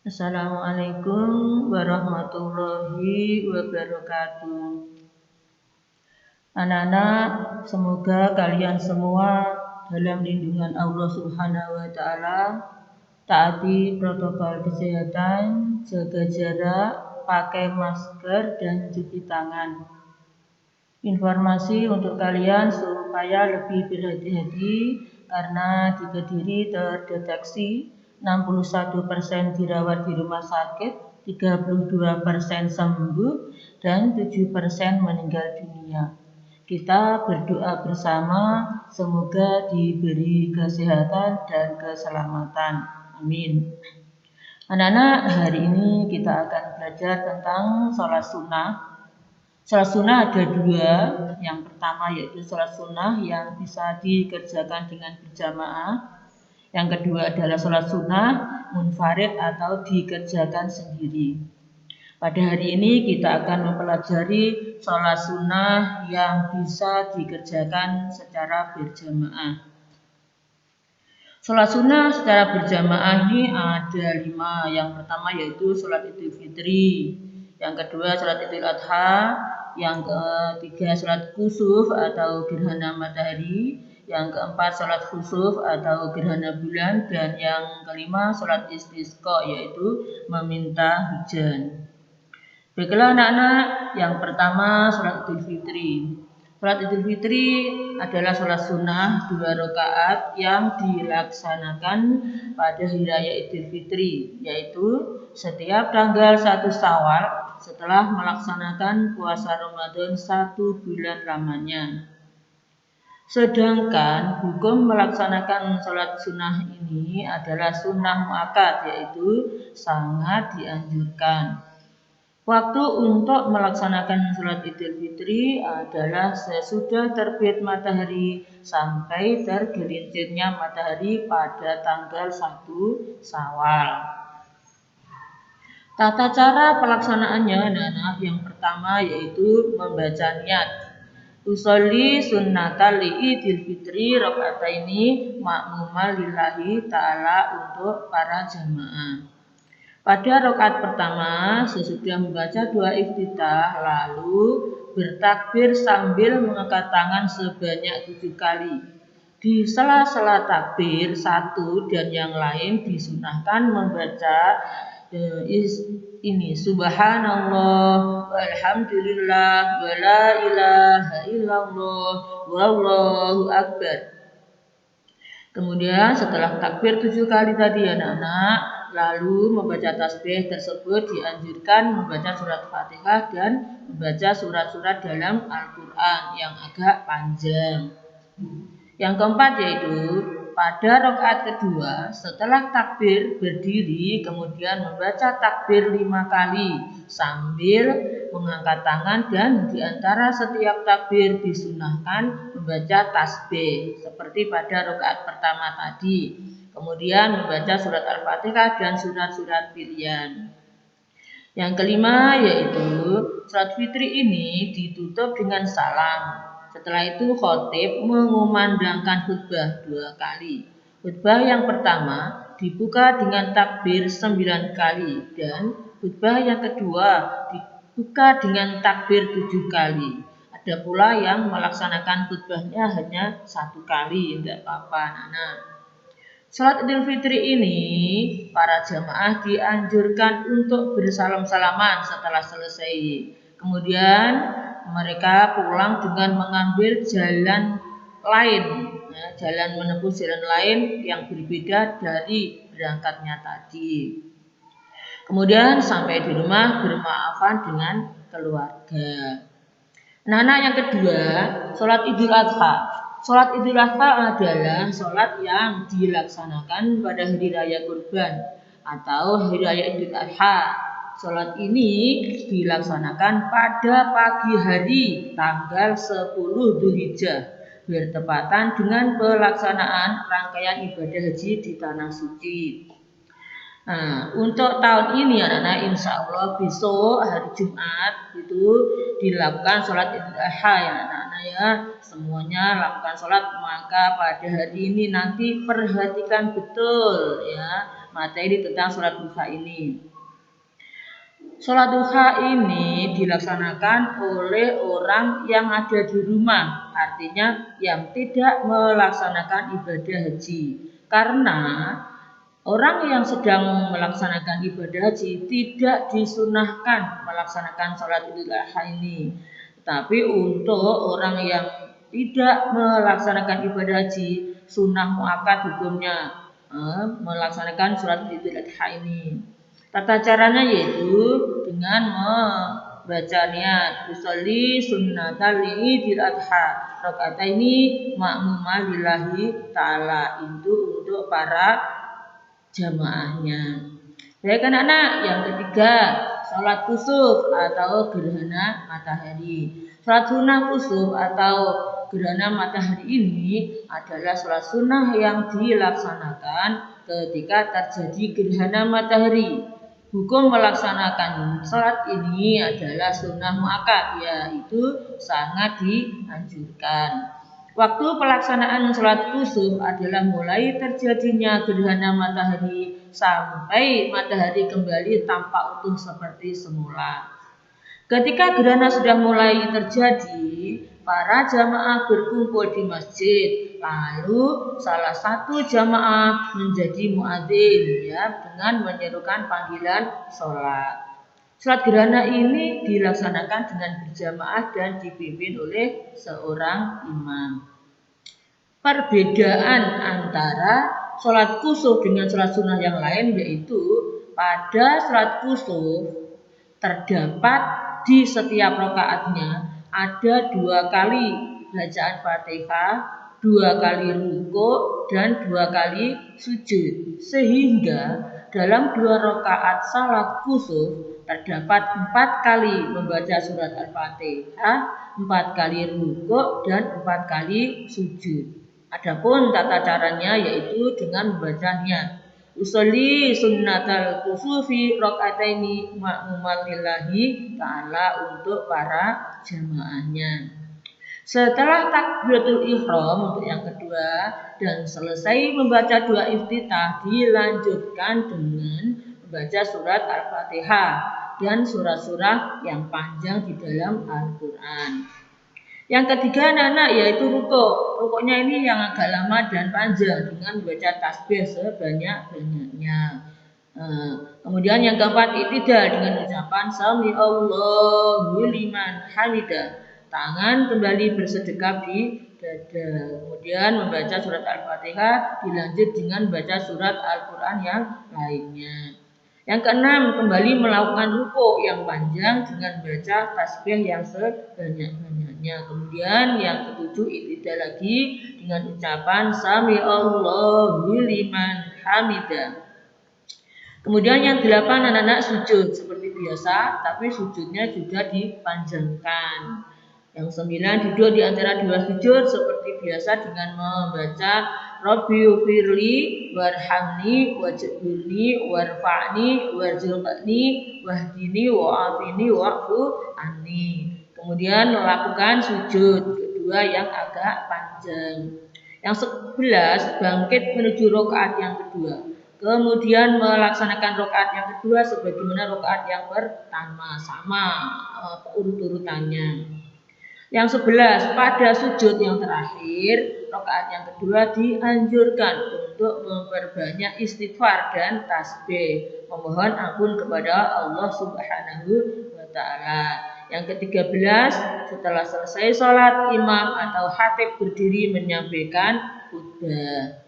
Assalamualaikum warahmatullahi wabarakatuh. Anak-anak, semoga kalian semua dalam lindungan Allah Subhanahu wa Ta'ala, taati protokol kesehatan, jaga jarak, pakai masker, dan cuci tangan. Informasi untuk kalian supaya lebih berhati-hati karena di Kediri terdeteksi 61% dirawat di rumah sakit, 32% sembuh, dan 7% meninggal dunia. Kita berdoa bersama semoga diberi kesehatan dan keselamatan. Amin. Anak-anak, hari ini kita akan belajar tentang sholat sunnah. Sholat sunnah ada dua. Yang pertama yaitu sholat sunnah yang bisa dikerjakan dengan berjamaah. Yang kedua adalah sholat sunnah munfarid atau dikerjakan sendiri. Pada hari ini kita akan mempelajari sholat sunnah yang bisa dikerjakan secara berjamaah. Sholat sunnah secara berjamaah ini ada 5. Yang pertama yaitu sholat Idul Fitri. Yang kedua sholat Idul Adha. Yang ketiga sholat kusuf atau gerhana matahari. Yang keempat sholat khusuf atau gerhana bulan. Dan yang kelima sholat istisqa yaitu meminta hujan. Baiklah anak-anak, yang pertama sholat Idul Fitri. Sholat Idul Fitri adalah sholat sunnah 2 rakaat yang dilaksanakan pada hari raya Idul Fitri, yaitu setiap tanggal 1 Syawal setelah melaksanakan puasa Ramadan 1 bulan lamanya. Sedangkan hukum melaksanakan sholat sunnah ini adalah sunnah muakkad, yaitu sangat dianjurkan. Waktu untuk melaksanakan sholat Idul Fitri adalah sesudah terbit matahari sampai tergelincirnya matahari pada tanggal 1 Syawal. Tata cara pelaksanaannya anak-anak, yang pertama yaitu membaca niat. Usolli sunnatal Idul Fitri rakaataini ma'muma lillahi ta'ala untuk para jamaah. Pada rakaat pertama, sesudah membaca doa iftitah, lalu bertakbir sambil mengangkat tangan sebanyak 7 kali. Di sela-sela takbir 1 dan yang lain disunahkan membaca ini subhanallah walhamdulillah wala ilaha illallah wallahu akbar. Kemudian setelah takbir 7 kali tadi anak-anak, lalu membaca tasbih tersebut dianjurkan membaca surat Fatihah dan membaca surat-surat dalam Al-Quran yang agak panjang. Yang keempat yaitu pada rakaat kedua setelah takbir berdiri kemudian membaca takbir 5 kali sambil mengangkat tangan, dan di antara setiap takbir disunahkan membaca tasbih seperti pada rakaat pertama tadi. Kemudian membaca surat Al-Fatihah dan surat-surat pilihan. Yang kelima yaitu sholat fitri ini ditutup dengan salam. Setelah itu khotib mengumandangkan khutbah 2 kali. Khutbah yang pertama dibuka dengan takbir 9 kali dan khutbah yang kedua dibuka dengan takbir 7 kali. Ada pula yang melaksanakan khutbahnya hanya 1 kali, tidak apa-apa anak-anak. Sholat Idul Fitri ini para jamaah dianjurkan untuk bersalam-salaman setelah selesai. Kemudian mereka pulang dengan mengambil jalan lain, jalan menempuh jalan lain yang berbeda dari berangkatnya tadi. Kemudian sampai di rumah bermaafan dengan keluarga. Nah, yang kedua, sholat Idul Adha. Sholat Idul Adha adalah sholat yang dilaksanakan pada hari raya Kurban atau hari raya Idul Adha. Sholat ini dilaksanakan pada pagi hari tanggal 10 Dzulhijjah, bertepatan dengan pelaksanaan rangkaian ibadah haji di Tanah Suci. Nah, untuk tahun ini anak-anak, insya Allah besok hari Jumat itu dilakukan sholat Idul Adha ya anak-anak ya. Semuanya lakukan sholat, maka pada hari ini nanti perhatikan betul ya materi tentang sholat duha ini. Sholat duha ini dilaksanakan oleh orang yang ada di rumah, artinya yang tidak melaksanakan ibadah haji. Karena orang yang sedang melaksanakan ibadah haji tidak disunahkan melaksanakan sholat idul adha ini. Tapi untuk orang yang tidak melaksanakan ibadah haji, sunnah muakkad hukumnya melaksanakan sholat idul adha ini. Tata caranya yaitu dengan membaca niat usolli sunnatal idul adha rakaataini ma'muma lillahi ta'ala, itu untuk para jamaahnya. Baik anak-anak, yang ketiga sholat kusuf atau gerhana matahari. Sholat sunnah kusuf atau gerhana matahari ini adalah sholat sunnah yang dilaksanakan ketika terjadi gerhana matahari. Hukum melaksanakan sholat ini adalah sunnah muakkad, yaitu sangat dianjurkan. Waktu pelaksanaan sholat kusuf adalah mulai terjadinya gerhana matahari sampai matahari kembali tampak utuh seperti semula. Ketika gerhana sudah mulai terjadi, para jamaah berkumpul di masjid. Lalu salah satu jamaah menjadi muadzin dengan menyerukan panggilan sholat. Sholat gerhana ini dilaksanakan dengan berjamaah dan dipimpin oleh seorang imam. Perbedaan antara sholat kusuf dengan sholat sunnah yang lain yaitu pada sholat kusuf terdapat di setiap rakaatnya ada 2 kali bacaan Fatihah, 2 kali rukuk dan 2 kali sujud, sehingga dalam 2 rakaat salat kusuf terdapat 4 kali membaca surat Al-Fatihah, 4 kali rukuk dan 4 kali sujud. Adapun tata caranya yaitu dengan membacanya usolli sunnatal kusufi rakaataini ma'muman lillahi ta'ala, untuk para jamaahnya. Setelah takbiratul ihram untuk yang kedua dan selesai membaca doa iftitah, dilanjutkan dengan membaca surat Al-Fatihah dan surah-surah yang panjang di dalam Al-Quran. Yang ketiga anak-anak yaitu rukuk. Rukuknya ini yang agak lama dan panjang dengan membaca tasbih sebanyak-banyaknya. Kemudian yang keempat i'tidal dengan ucapan sami Allahu liman hamidah. Tangan kembali bersedekap di dada. Kemudian membaca surat Al-Fatihah dilanjut dengan membaca surat Al-Quran yang lainnya. Yang keenam, kembali melakukan rukuk yang panjang dengan baca tasbih yang sebanyak-banyaknya. Kemudian yang ketujuh, i'tidal lagi dengan ucapan sami Allahu liman hamidah. Kemudian yang 8 anak-anak sujud seperti biasa, tapi sujudnya juga dipanjangkan. Yang 9 duduk di antara 2 sujud seperti biasa dengan membaca Rabbi ufirli warhamni wajibni warfa'ni warzuqni wahdini wa'afini wa'fu anni. Kemudian melakukan sujud kedua yang agak panjang. Yang 11 bangkit menuju rakaat yang kedua. Kemudian melaksanakan rakaat yang kedua sebagaimana rakaat yang pertama, sama urut-urutannya. Yang 11 pada sujud yang terakhir rakaat yang kedua dianjurkan untuk memperbanyak istighfar dan tasbih, memohon ampun kepada Allah Subhanahu wa taala. Yang ke-13 setelah selesai sholat imam atau khatib berdiri menyampaikan khutbah.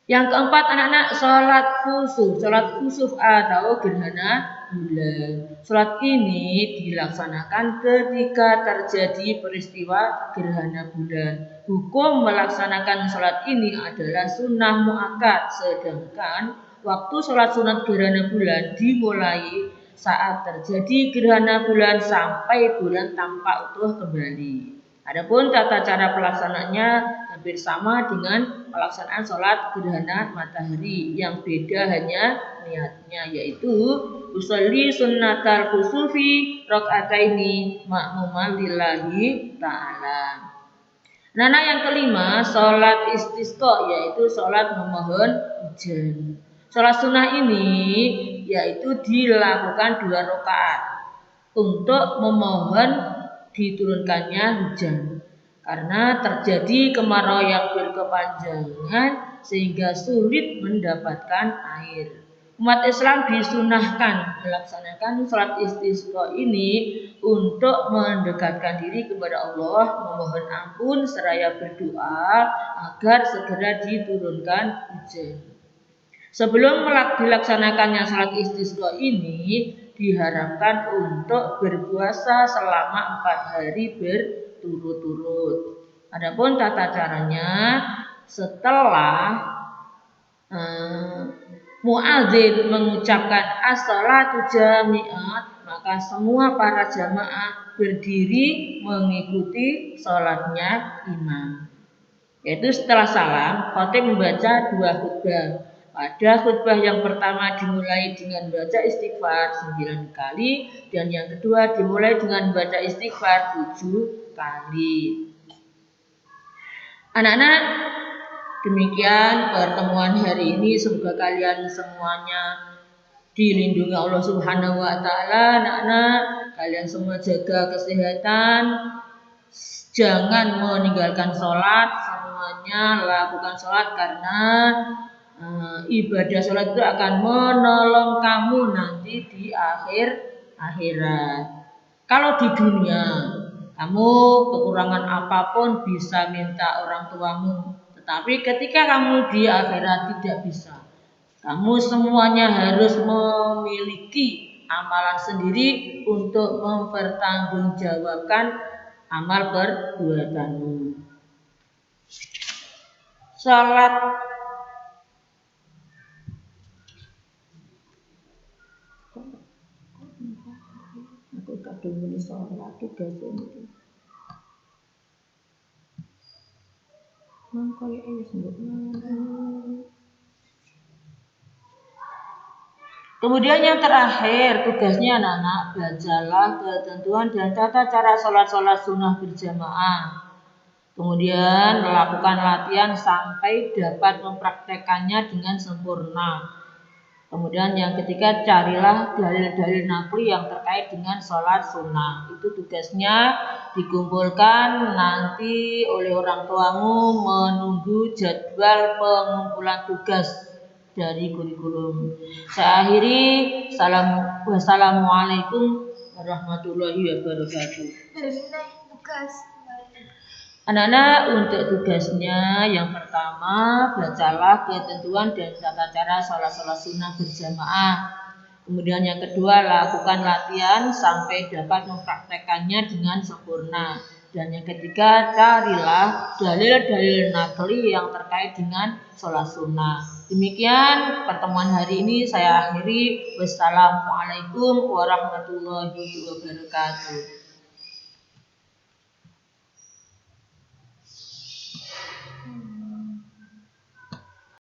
Yang keempat anak-anak sholat khusuf. Sholat khusuf atau gerhana bulan. Sholat ini dilaksanakan ketika terjadi peristiwa gerhana bulan. Hukum melaksanakan sholat ini adalah sunnah muakkad, sedangkan waktu sholat sunat gerhana bulan dimulai saat terjadi gerhana bulan sampai bulan tampak utuh kembali. Adapun tata cara pelaksanaannya hampir sama dengan pelaksanaan sholat gerhana matahari, yang beda hanya niatnya, yaitu usolli sunnatal kusufi rakaataini ma'muman lillahi ta'ala. Nah, yang kelima sholat istisqa, yaitu sholat memohon hujan. Sholat sunnah ini yaitu dilakukan 2 rakaat untuk memohon diturunkannya hujan. Karena terjadi kemarau yang berkepanjangan sehingga sulit mendapatkan air. Umat Islam disunahkan melaksanakan sholat istisqa ini untuk mendekatkan diri kepada Allah, memohon ampun seraya berdoa agar segera diturunkan hujan. Sebelum dilaksanakannya sholat istisqa ini diharapkan untuk berpuasa selama 4 hari berturut-turut. Adapun tata caranya setelah muadzin mengucapkan as-sholatu jami'ah, maka semua para jamaah berdiri mengikuti sholatnya imam. Yaitu setelah salam, khatib membaca 2 khutbah. Pada khutbah yang pertama dimulai dengan baca istighfar 9 kali dan yang kedua dimulai dengan baca istighfar 7 kali. Anak-anak, demikian pertemuan hari ini. Semoga kalian semuanya dilindungi Allah Subhanahu wa taala. Anak-anak, kalian semua jaga kesehatan. Jangan meninggalkan sholat, semuanya lakukan sholat karena ibadah sholat itu akan menolong kamu nanti di akhirat. Kalau di dunia kamu kekurangan apapun bisa minta orang tuamu, tetapi ketika kamu di akhirat tidak bisa. Kamu semuanya harus memiliki amalan sendiri untuk mempertanggungjawabkan amal perbuatanmu. Salat aku kadung muni salat tugas iki. Nang koyo wis mbok. Kemudian yang terakhir, tugasnya anak-anak, bacalah ketentuan dan tata cara sholat sunnah berjamaah. Kemudian lakukan latihan sampai dapat mempraktekannya dengan sempurna. Kemudian yang ketiga, carilah dalil-dalil naqli yang terkait dengan sholat sunnah. Itu tugasnya dikumpulkan nanti oleh orang tuamu menunggu jadwal pengumpulan tugas dari kurikulum. Saya akhiri. Wassalamualaikum warahmatullahi wabarakatuh. Anak-anak, untuk tugasnya yang pertama, bacalah ketentuan dan tata cara sholat sunnah berjamaah. Kemudian yang kedua, lakukan latihan sampai dapat mempraktekannya dengan sempurna. Dan yang ketiga, carilah dalil-dalil naqli yang terkait dengan sholat sunnah. Demikian pertemuan hari ini saya akhiri. Wassalamualaikum warahmatullahi wabarakatuh.